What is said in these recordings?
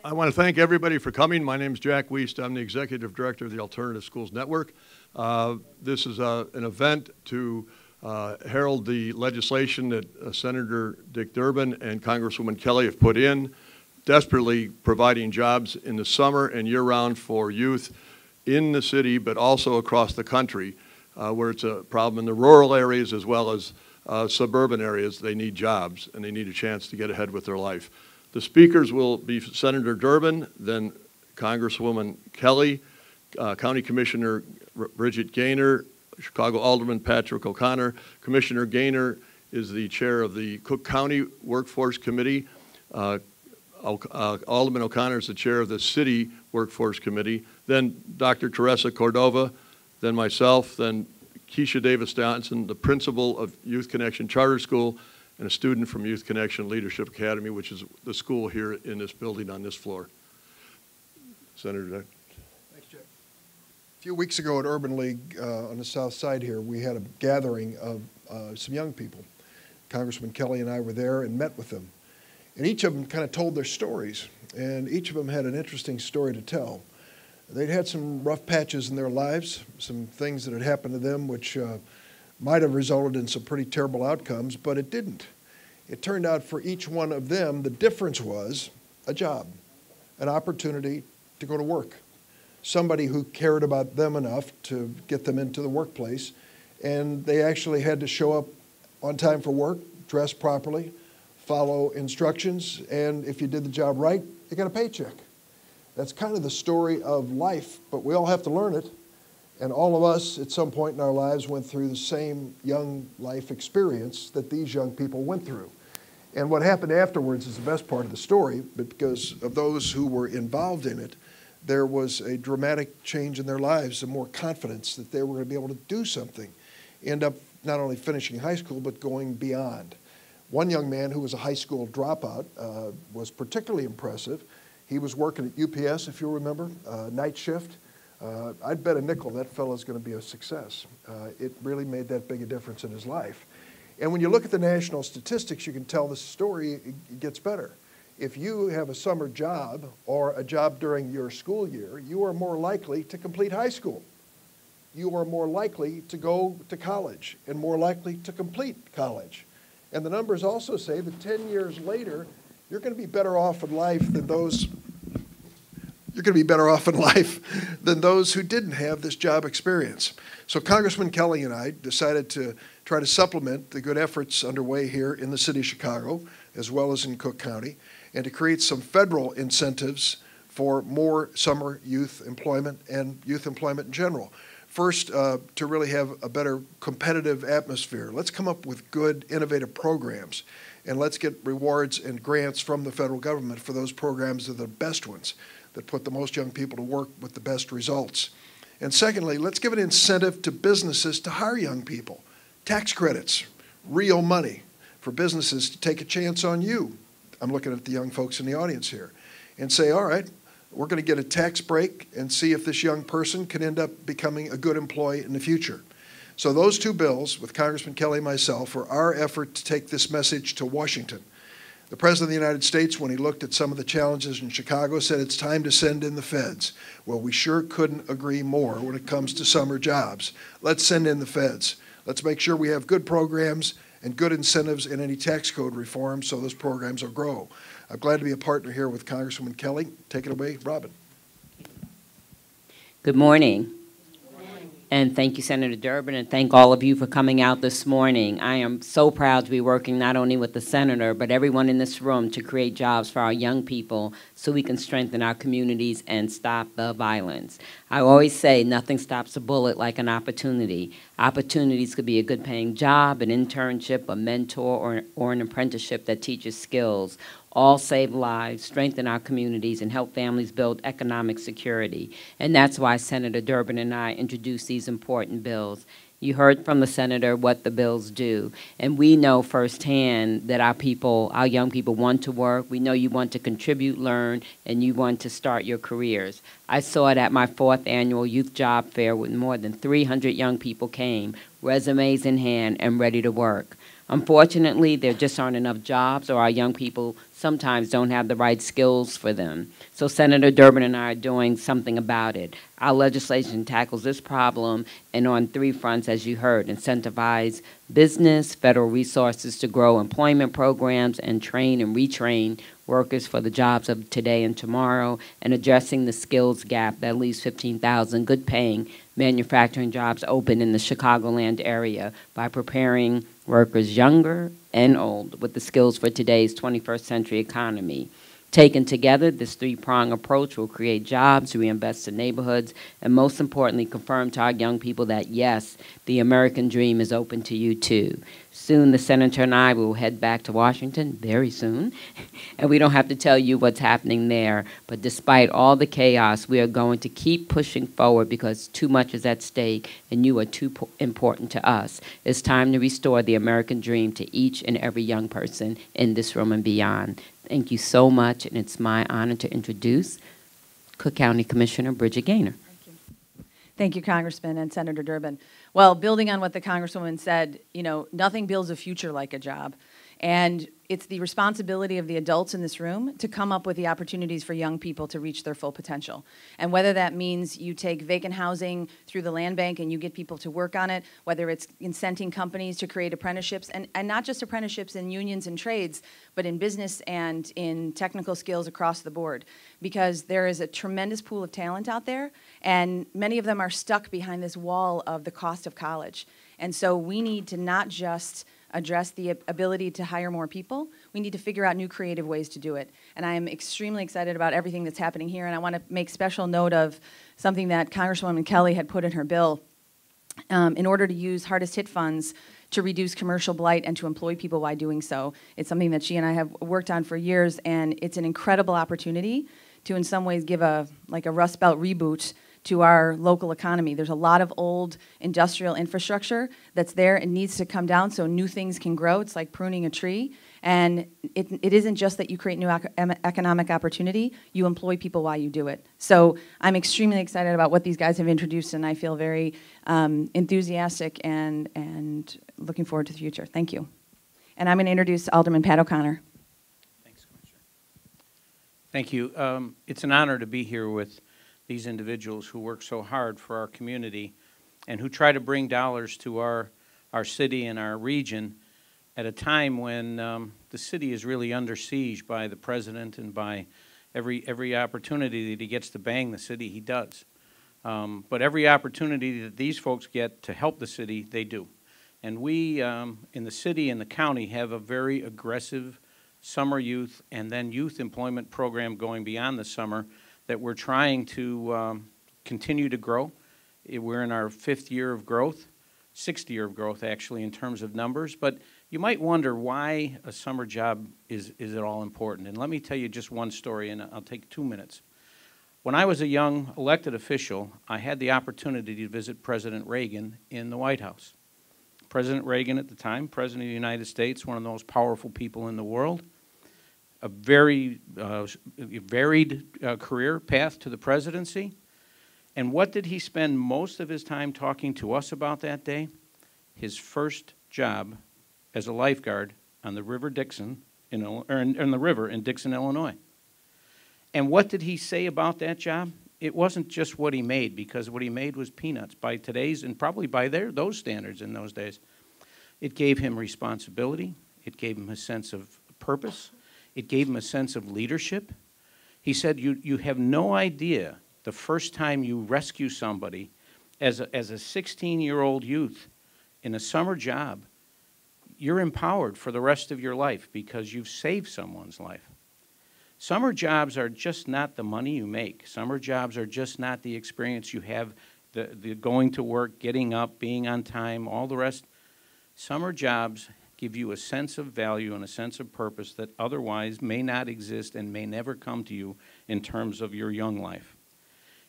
I want to thank everybody for coming. My name is Jack Wiest. I'm the Executive Director of the Alternative Schools Network. This is an event to herald the legislation that Senator Dick Durbin and Congresswoman Kelly have put in, desperately providing jobs in the summer and year-round for youth in the city, but also across the country, where it's a problem in the rural areas as well as suburban areas. They need jobs, and they need a chance to get ahead with their life. The speakers will be Senator Durbin, then Congresswoman Kelly, County Commissioner Bridget Gainer, Chicago Alderman Patrick O'Connor. Commissioner Gainer is the chair of the Cook County Workforce Committee. Alderman O'Connor is the chair of the City Workforce Committee. Then Dr. Teresa Córdova, then myself, then Keisha Davis Johnson, the principal of Youth Connection Charter School, and a student from Youth Connection Leadership Academy, which is the school here in this building on this floor. Senator. Thanks, Jack. A few weeks ago at Urban League on the south side here, we had a gathering of some young people. Congressman Kelly and I were there and met with them. And each of them kind of told their stories, and each of them had an interesting story to tell. They'd had some rough patches in their lives, some things that had happened to them which might have resulted in some pretty terrible outcomes, but it didn't. It turned out for each one of them, the difference was a job, an opportunity to go to work, somebody who cared about them enough to get them into the workplace, and they actually had to show up on time for work, dress properly, follow instructions, and if you did the job right, you got a paycheck. That's kind of the story of life, but we all have to learn it. And all of us, at some point in our lives, went through the same young life experience that these young people went through. And what happened afterwards is the best part of the story, but because of those who were involved in it, there was a dramatic change in their lives and more confidence that they were going to be able to do something, end up not only finishing high school, but going beyond. One young man who was a high school dropout was particularly impressive. He was working at UPS, if you'll remember, night shift. I'd bet a nickel that fellow's going to be a success. It really made that big a difference in his life. And when you look at the national statistics, you can tell the story it gets better. If you have a summer job or a job during your school year, you are more likely to complete high school. You are more likely to go to college and more likely to complete college. And the numbers also say that 10 years later, you're going to be better off in life than those who didn't have this job experience. So Congressman Kelly and I decided to try to supplement the good efforts underway here in the city of Chicago, as well as in Cook County, and to create some federal incentives for more summer youth employment and youth employment in general. First, to really have a better competitive atmosphere. Let's come up with good, innovative programs, and let's get rewards and grants from the federal government for those programs that are the best ones, that put the most young people to work with the best results. And secondly, let's give an incentive to businesses to hire young people. Tax credits, real money for businesses to take a chance on you. I'm looking at the young folks in the audience here and say, all right, we're going to get a tax break and see if this young person can end up becoming a good employee in the future. So those two bills, with Congressman Kelly and myself, are our effort to take this message to Washington. The President of the United States, when he looked at some of the challenges in Chicago, said it's time to send in the feds. Well, we sure couldn't agree more when it comes to summer jobs. Let's send in the feds. Let's make sure we have good programs and good incentives in any tax code reform so those programs will grow. I'm glad to be a partner here with Congresswoman Kelly. Take it away, Robin. Good morning. And thank you, Senator Durbin, and thank all of you for coming out this morning. I am so proud to be working not only with the Senator, but everyone in this room to create jobs for our young people so we can strengthen our communities and stop the violence. I always say nothing stops a bullet like an opportunity. Opportunities could be a good paying job, an internship, a mentor, or an apprenticeship that teaches skills. All save lives, strengthen our communities, and help families build economic security. And that's why Senator Durbin and I introduced these important bills. You heard from the Senator what the bills do, and we know firsthand that our young people want to work. We know you want to contribute, learn, and you want to start your careers. I saw it at my 4th annual Youth Job Fair when more than 300 young people came, resumes in hand and ready to work. Unfortunately, there just aren't enough jobs, or our young people sometimes don't have the right skills for them. So Senator Durbin and I are doing something about it. Our legislation tackles this problem and on 3 fronts, as you heard: incentivize business, federal resources to grow employment programs, and train and retrain workers for the jobs of today and tomorrow, and addressing the skills gap that leaves 15,000 good-paying manufacturing jobs open in the Chicago Ald area by preparing workers younger and old with the skills for today's 21st century economy. Taken together, this 3-prong approach will create jobs, reinvest in neighborhoods, and most importantly, confirm to our young people that, yes, the American dream is open to you too. Soon, the Senator and I will head back to Washington, very soon, and we don't have to tell you what's happening there. But despite all the chaos, we are going to keep pushing forward because too much is at stake, and you are too important to us. It's time to restore the American dream to each and every young person in this room and beyond. Thank you so much, and it's my honor to introduce Cook County Commissioner Bridget Gainer. Thank you, Congressman and Senator Durbin. Well, building on what the Congresswoman said, you know, nothing builds a future like a job. And it's the responsibility of the adults in this room to come up with the opportunities for young people to reach their full potential. And whether that means you take vacant housing through the land bank and you get people to work on it, whether it's incenting companies to create apprenticeships, and not just apprenticeships in unions and trades, but in business and in technical skills across the board. Because there is a tremendous pool of talent out there, and many of them are stuck behind this wall of the cost of college. And so we need to not just address the ability to hire more people, we need to figure out new creative ways to do it. And I am extremely excited about everything that's happening here, and I want to make special note of something that Congresswoman Kelly had put in her bill in order to use hardest hit funds to reduce commercial blight and to employ people while doing so. It's something that she and I have worked on for years, and it's an incredible opportunity to in some ways give a Rust Belt reboot to our local economy. There's a lot of old industrial infrastructure that's there and needs to come down so new things can grow. It's like pruning a tree. And it isn't just that you create new economic opportunity, you employ people while you do it. So I'm extremely excited about what these guys have introduced, and I feel very enthusiastic and looking forward to the future. Thank you. And I'm going to introduce Alderman Pat O'Connor. Thanks, Commissioner. Thank you. It's an honor to be here with these individuals who work so hard for our community and who try to bring dollars to our city and our region at a time when the city is really under siege by the president and by every opportunity that he gets to bang the city, he does. But every opportunity that these folks get to help the city, they do. And we in the city and the county have a very aggressive summer youth and then youth employment program going beyond the summer that we're trying to continue to grow. We're in our 5th year of growth, 6th year of growth actually in terms of numbers, but you might wonder why a summer job is at all important. And let me tell you just one story, and I'll take 2 minutes. When I was a young elected official, I had the opportunity to visit President Reagan in the White House. President Reagan at the time, President of the United States, one of the most powerful people in the world, a very varied career path to the presidency. And what did he spend most of his time talking to us about that day? His first job as a lifeguard on the River Dixon, in the river in Dixon, Illinois. And what did he say about that job? It wasn't just what he made, because what he made was peanuts by today's and probably by those standards in those days. It gave him responsibility. It gave him a sense of purpose. It gave him a sense of leadership. He said, you have no idea the first time you rescue somebody as a 16-year-old youth in a summer job, you're empowered for the rest of your life because you've saved someone's life. Summer jobs are just not the money you make. Summer jobs are just not the experience you have, the going to work, getting up, being on time, all the rest. Summer jobs give you a sense of value and a sense of purpose that otherwise may not exist and may never come to you in terms of your young life.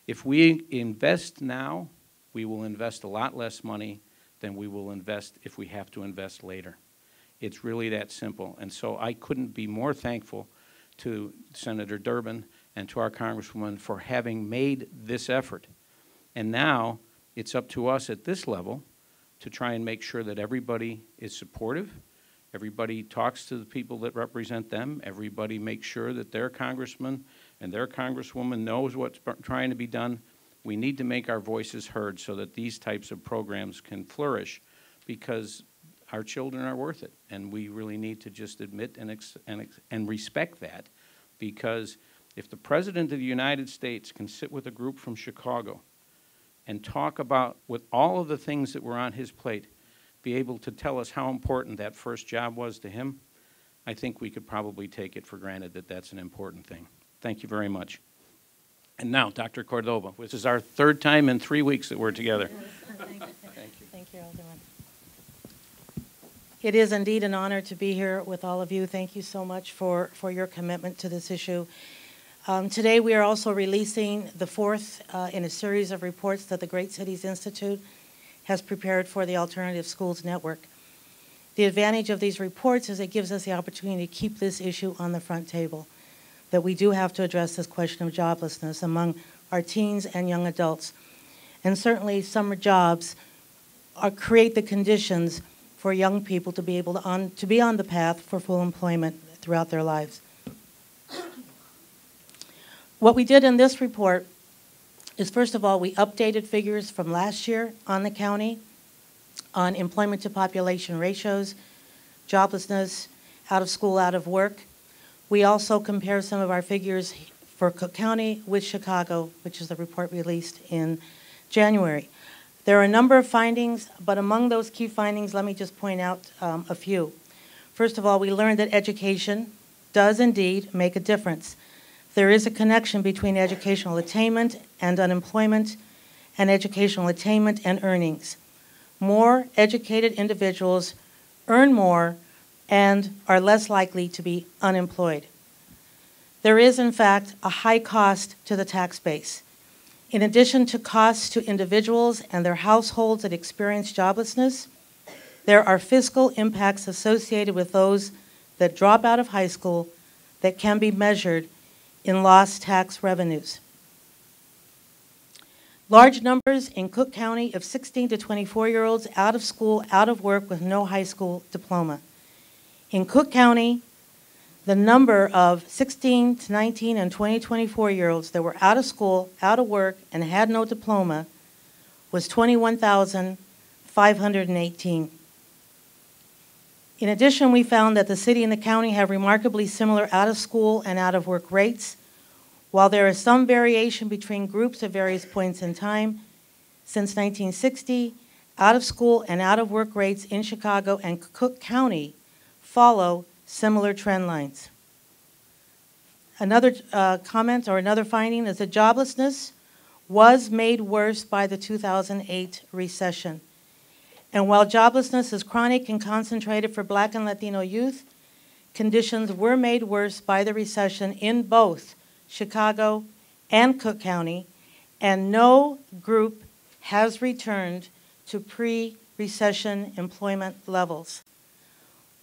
If we invest now, we will invest a lot less money than we will invest if we have to invest later. It's really that simple. And so I couldn't be more thankful to Senator Durbin and to our Congresswoman for having made this effort. And now it's up to us at this level to try and make sure that everybody is supportive, Everybody talks to the people that represent them. Everybody makes sure that their congressman and their congresswoman knows what's trying to be done. We need to make our voices heard so that these types of programs can flourish, because our children are worth it, and we really need to just admit and respect that, because if the President of the United States can sit with a group from Chicago and talk about, with all of the things that were on his plate, be able to tell us how important that first job was to him, I think we could probably take it for granted that that's an important thing. Thank you very much. And now, Dr. Córdova, this is our third time in 3 weeks that we're together. Thank you. Thank you. Thank you, Alderman. It is indeed an honor to be here with all of you. Thank you so much for your commitment to this issue. Today we are also releasing the fourth in a series of reports that the Great Cities Institute has prepared for the Alternative Schools Network. The advantage of these reports is it gives us the opportunity to keep this issue on the front table, that we do have to address this question of joblessness among our teens and young adults. And certainly summer jobs create the conditions for young people to be able to be on the path for full employment throughout their lives. What we did in this report is, first of all, we updated figures from last year on the county on employment to population ratios, joblessness, out of school, out of work. We also compared some of our figures for Cook County with Chicago, which is the report released in January. There are a number of findings, but among those key findings, let me just point out a few. First of all, we learned that education does indeed make a difference. There is a connection between educational attainment and unemployment, and educational attainment and earnings. More educated individuals earn more and are less likely to be unemployed. There is, in fact, a high cost to the tax base. In addition to costs to individuals and their households that experience joblessness, there are fiscal impacts associated with those that drop out of high school that can be measured in lost tax revenues. Large numbers in Cook County of 16 to 24-year-olds out of school, out of work with no high school diploma. In Cook County, the number of 16 to 19 and 20 to 24-year-olds that were out of school, out of work, and had no diploma was 21,518. In addition, we found that the city and the county have remarkably similar out-of-school and out-of-work rates. While there is some variation between groups at various points in time, since 1960, out-of-school and out-of-work rates in Chicago and Cook County follow similar trend lines. Another comment or another finding is that joblessness was made worse by the 2008 recession. And while joblessness is chronic and concentrated for Black and Latino youth, conditions were made worse by the recession in both Chicago and Cook County, and no group has returned to pre-recession employment levels.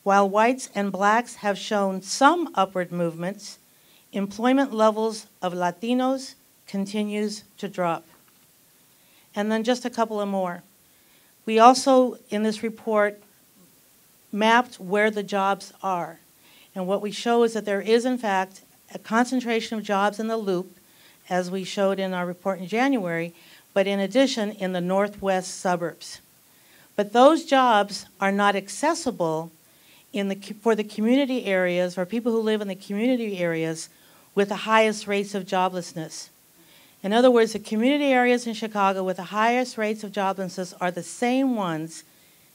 While whites and blacks have shown some upward movements, employment levels of Latinos continues to drop. And then just a couple of more. We also, in this report, mapped where the jobs are. And what we show is that there is, in fact, a concentration of jobs in the Loop, as we showed in our report in January, but in addition, in the northwest suburbs. But those jobs are not accessible for the community areas, or people who live in the community areas with the highest rates of joblessness. In other words, the community areas in Chicago with the highest rates of joblessness are the same ones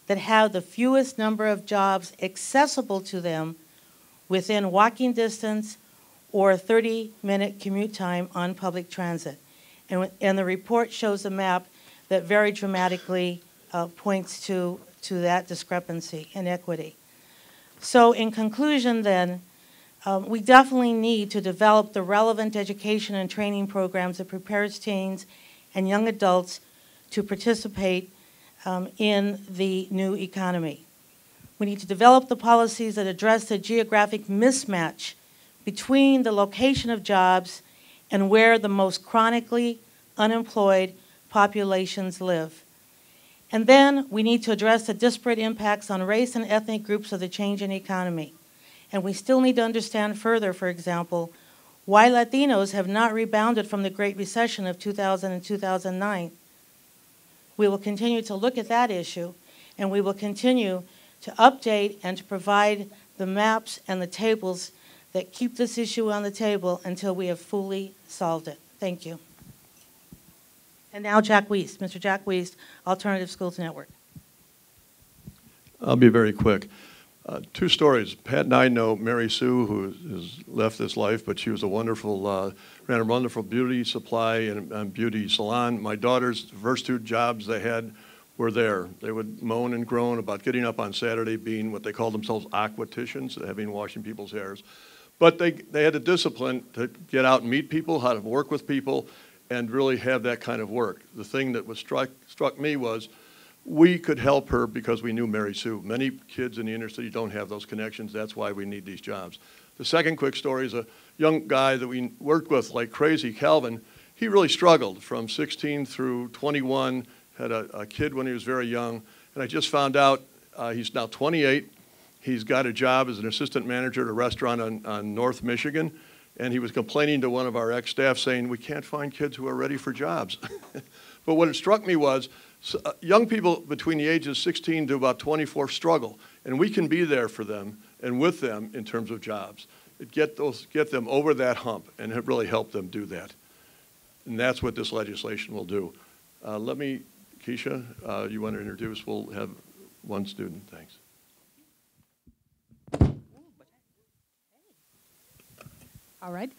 that have the fewest number of jobs accessible to them within walking distance or a 30-minute commute time on public transit. And the report shows a map that very dramatically points to that discrepancy, inequity. So in conclusion then, we definitely need to develop the relevant education and training programs that prepares teens and young adults to participate in the new economy. We need to develop the policies that address the geographic mismatch between the location of jobs and where the most chronically unemployed populations live. And then we need to address the disparate impacts on race and ethnic groups of the changing economy. And we still need to understand further, for example, why Latinos have not rebounded from the Great Recession of 2000 and 2009. We will continue to look at that issue, and we will continue to update and to provide the maps and the tables that keep this issue on the table until we have fully solved it. Thank you. And now Jack Wiest, Mr. Jack Wiest, Alternative Schools Network. I'll be very quick. Two stories. Pat and I know Mary Sue, who has left this life, but she was a wonderful, ran a wonderful beauty supply and beauty salon. My daughter's first two jobs they had were there. They would moan and groan about getting up on Saturday, being what they called themselves aquaticians, having washing people's hairs. But they had the discipline to get out and meet people, how to work with people, and really have that kind of work. The thing that was struck me was we could help her because we knew Mary Sue. Many kids in the inner city don't have those connections. That's why we need these jobs. The second quick story is a young guy that we worked with like crazy, Calvin. He really struggled from 16 through 21, had a kid when he was very young, and I just found out he's now 28. He's got a job as an assistant manager at a restaurant on North Michigan, and he was complaining to one of our ex-staff saying, we can't find kids who are ready for jobs. But what it struck me was young people between the ages of 16 to about 24 struggle, and we can be there for them and with them in terms of jobs. Get them over that hump and really help them do that. And that's what this legislation will do. Keisha, you want to introduce? We'll have one student. Thanks. All right.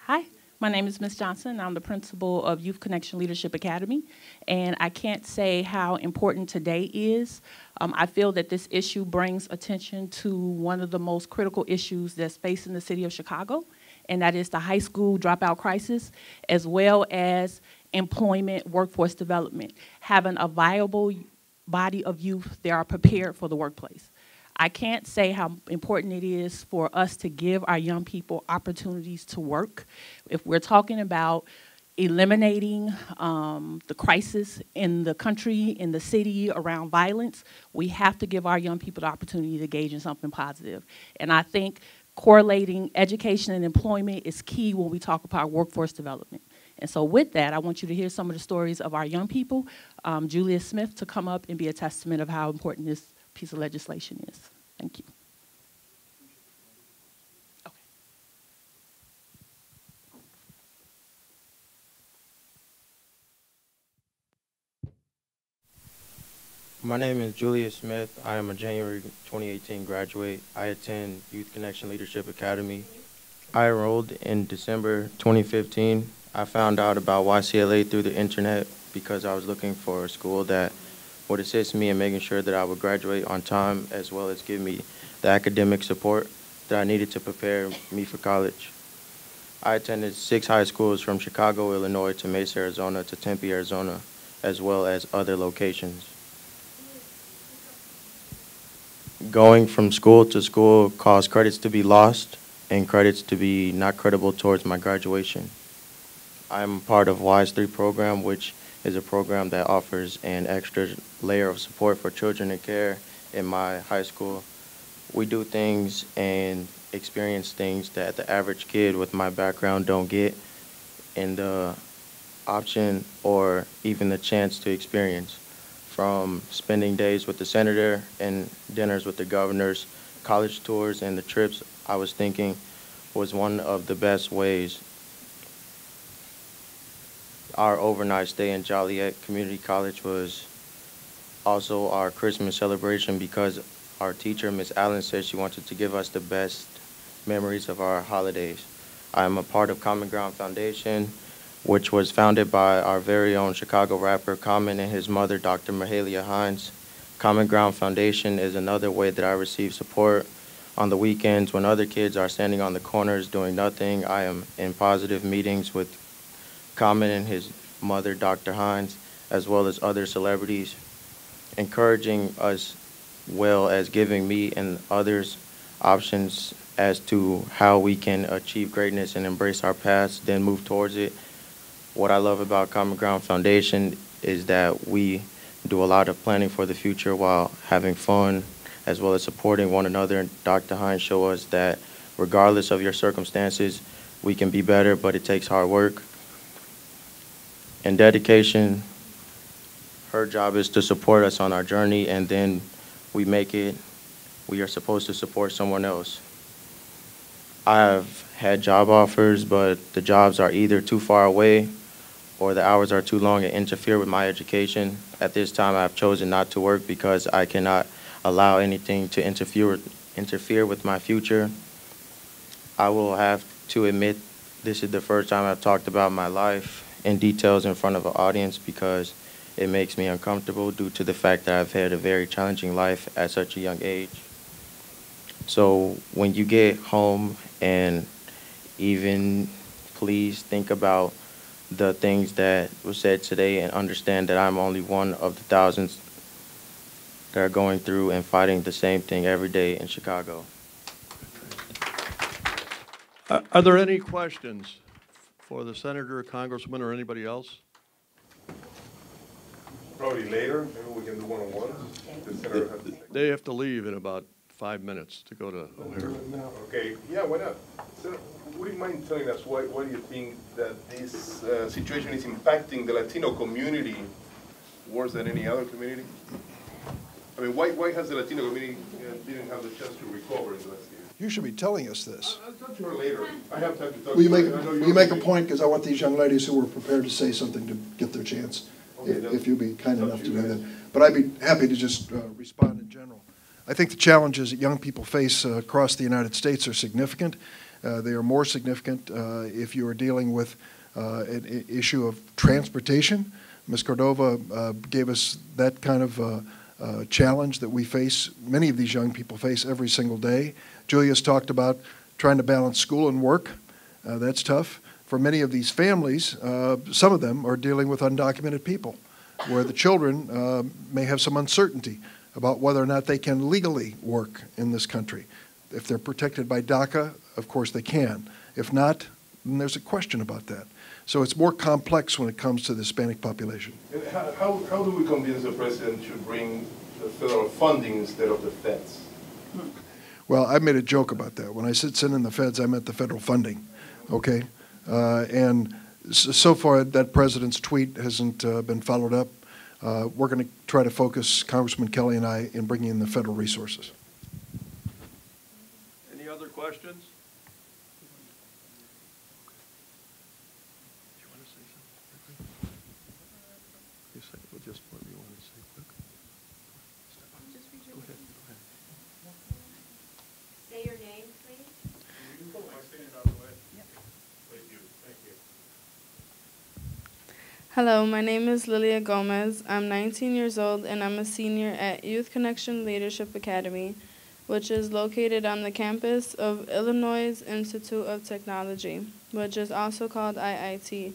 Hi, my name is Ms. Johnson. I'm the principal of Youth Connection Leadership Academy, and I can't say how important today is. I feel that this issue brings attention to one of the most critical issues that's facing the city of Chicago, and that is the high school dropout crisis, as well as employment, workforce development, having a viable body of youth that are prepared for the workplace. I can't say how important it is for us to give our young people opportunities to work. If we're talking about eliminating the crisis in the country, in the city around violence, we have to give our young people the opportunity to engage in something positive. And I think correlating education and employment is key when we talk about workforce development. And so with that, I want you to hear some of the stories of our young people. Julia Smith to come up and be a testament of how important this piece of legislation is. Thank you. Okay. My name is Julia Smith. I am a January 2018 graduate. I attend Youth Connection Leadership Academy. I enrolled in December 2015. I found out about YCLA through the internet because I was looking for a school that would assist me in making sure that I would graduate on time, as well as give me the academic support that I needed to prepare me for college. I attended 6 high schools from Chicago, Illinois to Mesa, Arizona to Tempe, Arizona, as well as other locations. Going from school to school caused credits to be lost and credits to be not credible towards my graduation. I'm part of WISE 3 program, which is a program that offers an extra layer of support for children in care in my high school. We do things and experience things that the average kid with my background don't get, and the option or even the chance to experience. From spending days with the senator and dinners with the governors, college tours, and the trips, I was thinking was one of the best ways. Our overnight stay in Joliet Community College was also our Christmas celebration because our teacher, Ms. Allen, said she wanted to give us the best memories of our holidays. I am a part of Common Ground Foundation, which was founded by our very own Chicago rapper Common and his mother, Dr. Mahalia Hines. Common Ground Foundation is another way that I receive support. On the weekends when other kids are standing on the corners doing nothing, I am in positive meetings with Common and his mother, Dr. Hines, as well as other celebrities, encouraging us well as giving me and others options as to how we can achieve greatness and embrace our past, then move towards it. What I love about Common Ground Foundation is that we do a lot of planning for the future while having fun, as well as supporting one another. And Dr. Hines showed us that regardless of your circumstances, we can be better, but it takes hard work and dedication. Her job is to support us on our journey, and then we make it. We are supposed to support someone else. I have had job offers, but the jobs are either too far away or the hours are too long and interfere with my education. At this time, I have chosen not to work because I cannot allow anything to interfere with my future. I will have to admit this is the first time I've talked about my life in details in front of an audience because it makes me uncomfortable due to the fact that I've had a very challenging life at such a young age. So when you get home, and even please think about the things that were said today and understand that I'm only one of the thousands that are going through and fighting the same thing every day in Chicago. Are there any questions for the senator, congressman, or anybody else? Probably later, maybe we can do one-on-one. They have to leave in about 5 minutes to go to O'Hare. Okay, yeah, why not? So, would you mind telling us why do you think that this situation is impacting the Latino community worse than any other community? I mean, why has the Latino community didn't have the chance to recover in the last year? You should be telling us this. I'll talk to her later. I have time to talk Will you to her. will you make a point, because I want these young ladies who were prepared to say something to get their chance, Okay, if you'd be kind enough to do that. But I'd be happy to just respond in general. I think the challenges that young people face across the United States are significant. They are more significant if you are dealing with an issue of transportation. Ms. Córdova gave us that kind of challenge that we face, many of these young people face every single day. Julia's talked about trying to balance school and work. That's tough. For many of these families, some of them are dealing with undocumented people, where the children may have some uncertainty about whether or not they can legally work in this country. If they're protected by DACA, of course they can. If not, then there's a question about that. So it's more complex when it comes to the Hispanic population. And how do we convince the president to bring the federal funding instead of the feds? Well, I made a joke about that. When I said send in the feds, I meant the federal funding, okay? And so far, that president's tweet hasn't been followed up. We're going to try to focus, Congressman Kelly and I, in bringing in the federal resources. Any other questions? Do you want to say something quickly? Yes, well, just what you want to say quickly. Step up. Go ahead. Go ahead. Say your name, please. Hello, my name is Lilia Gomez. I'm 19 years old and I'm a senior at Youth Connection Leadership Academy, which is located on the campus of Illinois Institute of Technology, which is also called IIT.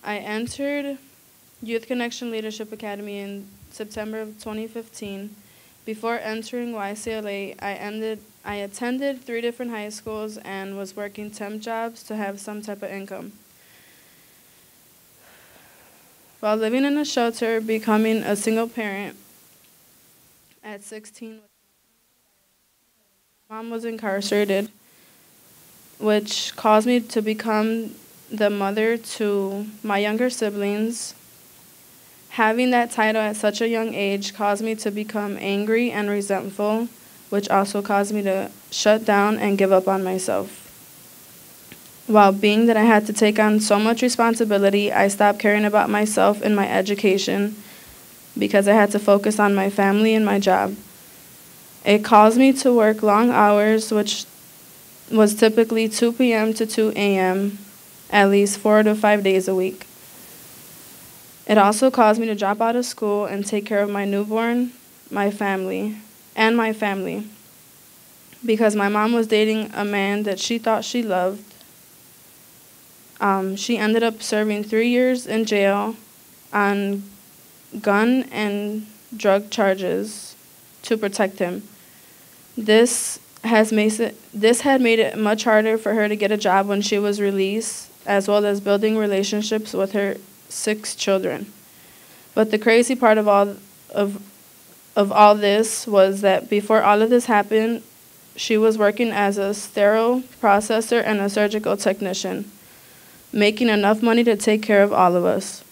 I entered Youth Connection Leadership Academy in September of 2015. Before entering YCLA, I attended 3 different high schools and was working temp jobs to have some type of income. While living in a shelter, becoming a single parent at 16, Mom was incarcerated, which caused me to become the mother to my younger siblings. Having that title at such a young age caused me to become angry and resentful, which also caused me to shut down and give up on myself. While being that I had to take on so much responsibility, I stopped caring about myself and my education because I had to focus on my family and my job. It caused me to work long hours, which was typically 2 p.m. to 2 a.m., at least 4 to 5 days a week. It also caused me to drop out of school and take care of my newborn, my family, because my mom was dating a man that she thought she loved. She ended up serving 3 years in jail on gun and drug charges to protect him. This had made it much harder for her to get a job when she was released, as well as building relationships with her 6 children. But the crazy part of all of all this was that before all of this happened, she was working as a sterile processor and a surgical technician, making enough money to take care of all of us.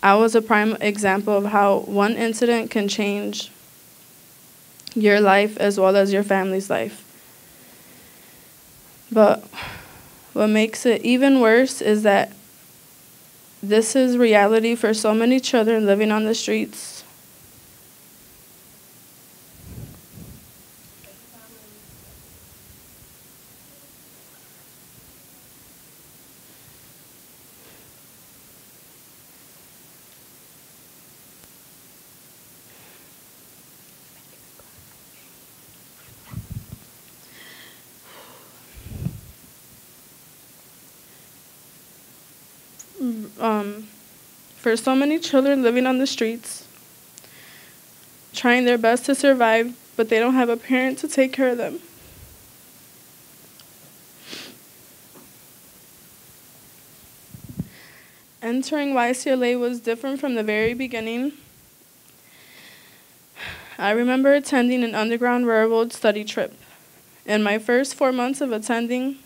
I was a prime example of how one incident can change your life as well as your family's life. But what makes it even worse is that this is reality for so many children living on the streets. For so many children living on the streets, trying their best to survive, but they don't have a parent to take care of them. Entering YCLA was different from the very beginning. I remember attending an underground railroad study trip. In my first 4 months of attending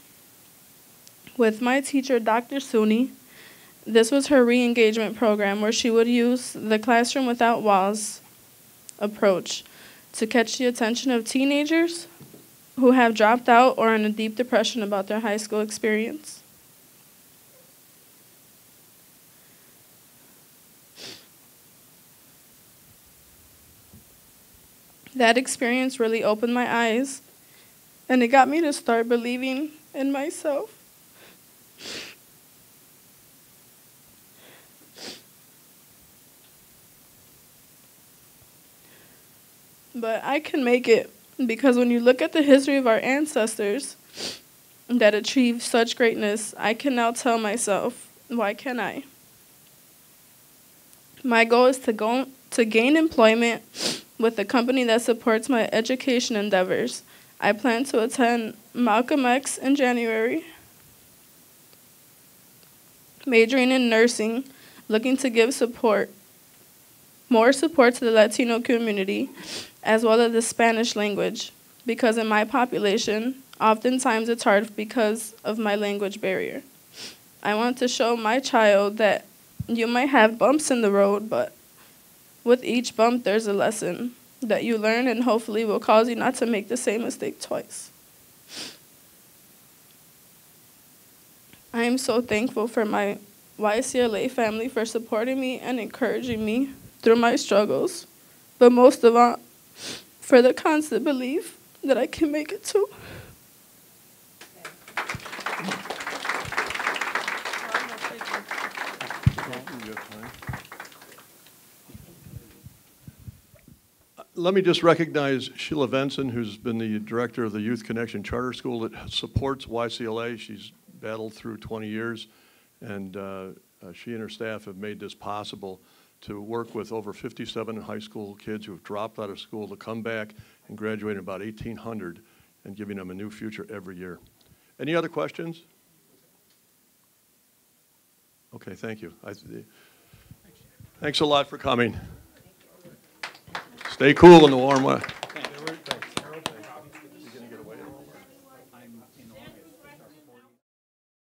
with my teacher, Dr. Suni, this was her re-engagement program where she would use the classroom without walls approach to catch the attention of teenagers who have dropped out or in a deep depression about their high school experience. That experience really opened my eyes, and it got me to start believing in myself. But I can make it, because when you look at the history of our ancestors that achieved such greatness, I can now tell myself, why can't I? My goal is to gain employment with a company that supports my education endeavors. I plan to attend Malcolm X in January, majoring in nursing, looking to give more support to the Latino community, as well as the Spanish language, because in my population, oftentimes it's hard because of my language barrier. I want to show my child that you might have bumps in the road, but with each bump, there's a lesson that you learn and hopefully will cause you not to make the same mistake twice. I am so thankful for my YCLA family for supporting me and encouraging me through my struggles, but most of all, for the constant belief that I can make it too. Let me just recognize Sheila Venson, who's been the director of the Youth Connection Charter School that supports YCLA. She's battled through 20 years, and she and her staff have made this possible to work with over 57 high school kids who have dropped out of school to come back and graduate about 1,800 and giving them a new future every year. Any other questions? Okay, thank you. Thanks a lot for coming. Stay cool in the warm weather.